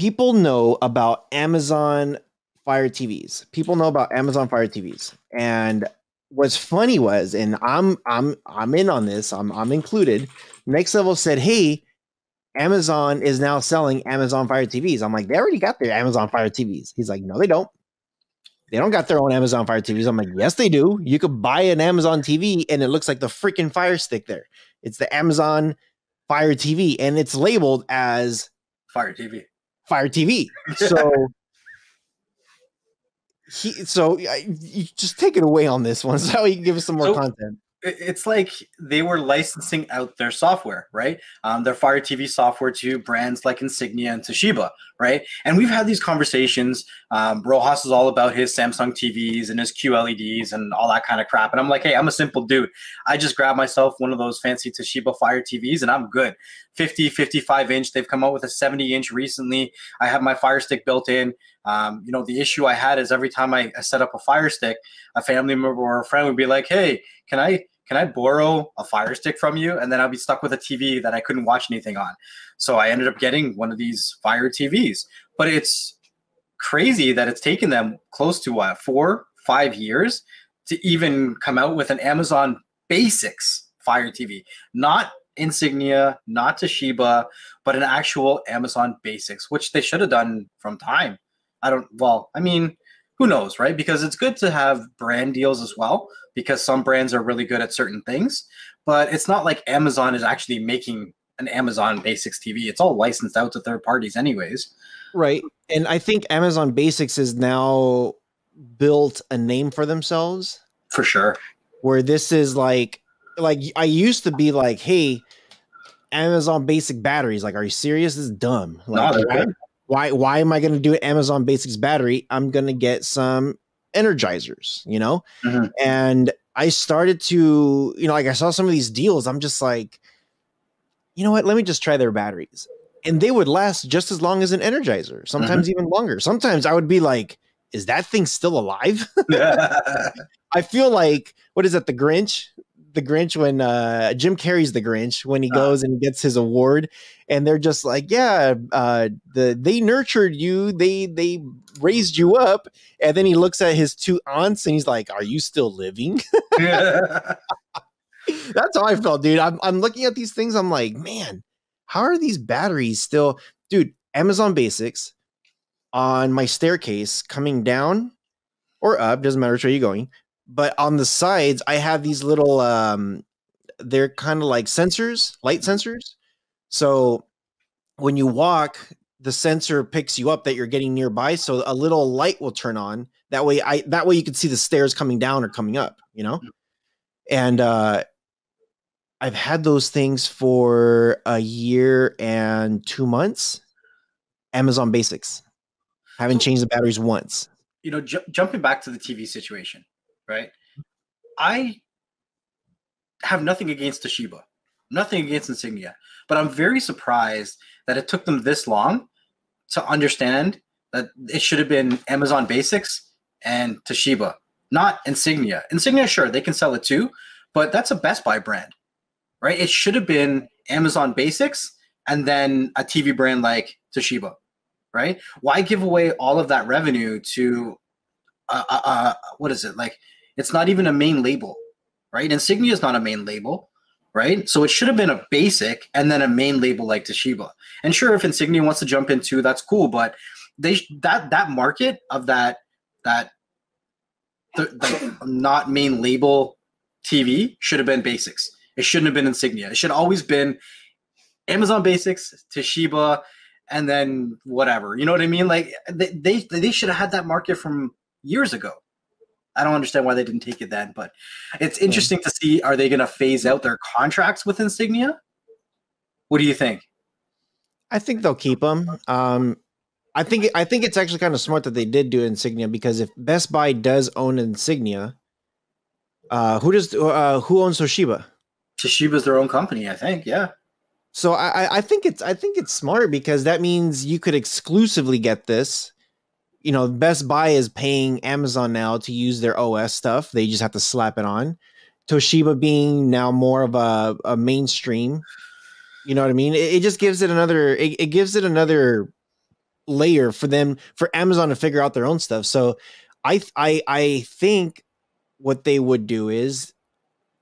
people know about Amazon Fire TVs. People know about Amazon Fire TVs. And what's funny was, and I'm in on this. I'm included. Next Level said, "Hey, Amazon is now selling Amazon Fire TVs." I'm like, "They already got their Amazon Fire TVs." He's like, "No, they don't. They don't got their own Amazon Fire TVs." I'm like, "Yes, they do. You could buy an Amazon TV and it looks like the freaking Fire Stick there. It's the Amazon Fire TV and it's labeled as Fire TV. Fire TV." So you just take it away on this one so you can give us some more content. It's like they were licensing out their software, right? Their Fire TV software to brands like Insignia and Toshiba, right? And we've had these conversations. Rohas is all about his Samsung TVs and his QLEDs and all that kind of crap. And I'm like, hey, I'm a simple dude. I just grab myself one of those fancy Toshiba Fire TVs and I'm good. 50, 55 inch. They've come out with a 70 inch recently. I have my Fire Stick built in. The issue I had is every time I set up a Fire Stick, a family member or a friend would be like, hey, can I borrow a Fire Stick from you? And then I'll be stuck with a TV that I couldn't watch anything on. So I ended up getting one of these Fire TVs. But it's crazy that it's taken them close to 4-5 years to even come out with an Amazon Basics Fire TV. Not Insignia, not Toshiba, but an actual Amazon Basics, which they should have done from time. Who knows, right? Because it's good to have brand deals as well, because some brands are really good at certain things, but it's not like Amazon is actually making an Amazon Basics TV. It's all licensed out to third parties anyways. Right. And I think Amazon Basics has now built a name for themselves. For sure. Where this is like I used to be like, hey, Amazon Basic batteries. Like, are you serious? This is dumb. Like, No, why am I going to do an Amazon Basics battery? I'm going to get some Energizers, Mm-hmm. And I started to, I saw some of these deals. I'm just like, you know what? Let me just try their batteries. And they would last just as long as an Energizer, sometimes even longer. Sometimes I would be like, is that thing still alive? I feel like, what is it? The Grinch when Jim Carrey's the Grinch, when he goes and he gets his award and they're just like, yeah, they nurtured you. They raised you up. And then he looks at his two aunts and he's like, are you still living? That's how I felt, dude. I'm looking at these things. I'm like, man, how are these batteries still? Dude, Amazon Basics on my staircase coming down or up, doesn't matter which way you're going. But on the sides, I have these little, they're kind of like sensors, light sensors. So when you walk, the sensor picks you up that you're getting nearby. So a little light will turn on. That way you can see the stairs coming down or coming up, And I've had those things for a year and 2 months. Amazon Basics. Haven't changed the batteries once. Jumping back to the TV situation, right? I have nothing against Toshiba, nothing against Insignia, but I'm very surprised that it took them this long to understand that it should have been Amazon Basics and Toshiba, not Insignia. Insignia, sure, they can sell it too, but that's a Best Buy brand, right? It should have been Amazon Basics and then a TV brand like Toshiba, right? Why give away all of that revenue to what is it? Like, it's not even a main label, right? Insignia is not a main label, right? So it should have been a basic and then a main label like Toshiba. And sure, if Insignia wants to jump into, that's cool, but that market of the not main label TV should have been Basics. It shouldn't have been Insignia. It should always been Amazon Basics, Toshiba, and then whatever. You know what I mean? Like they should have had that market from years ago. I don't understand why they didn't take it then, but it's interesting to see, are they going to phase out their contracts with Insignia? What do you think? I think they'll keep them. I think it's actually kind of smart that they did do Insignia, because if Best Buy does own Insignia, who owns Toshiba? Toshiba's their own company, I think. Yeah. So I think it's smart, because that means you could exclusively get this. Best Buy is paying Amazon now to use their OS stuff. They just have to slap it on. Toshiba being now more of a mainstream, you know what I mean? It just gives it another, it gives it another layer for Amazon to figure out their own stuff. So I think what they would do is,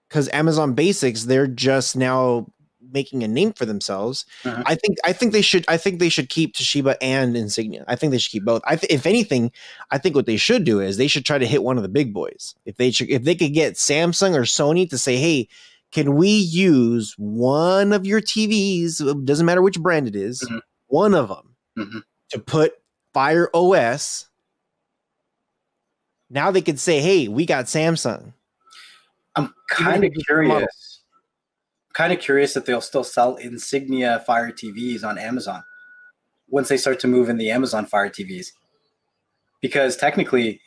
because Amazon Basics, they're just now making a name for themselves. Mhm. I think they should keep Toshiba and Insignia. I think they should keep both. If anything, I think what they should do is they should try to hit one of the big boys. If they could get Samsung or Sony to say, hey, can we use one of your TVs? It doesn't matter which brand it is, Mhm. one of them to put Fire OS. Now they could say, hey, we got Samsung. I'm kind of curious. Kind of curious if they'll still sell Insignia Fire TVs on Amazon once they start to move in the Amazon Fire TVs, because technically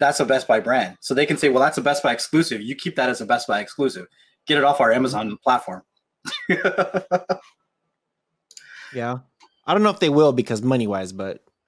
that's a Best Buy brand. So they can say, well, that's a Best Buy exclusive. You keep that as a Best Buy exclusive. Get it off our Amazon platform. Yeah. I don't know if they will because money-wise, but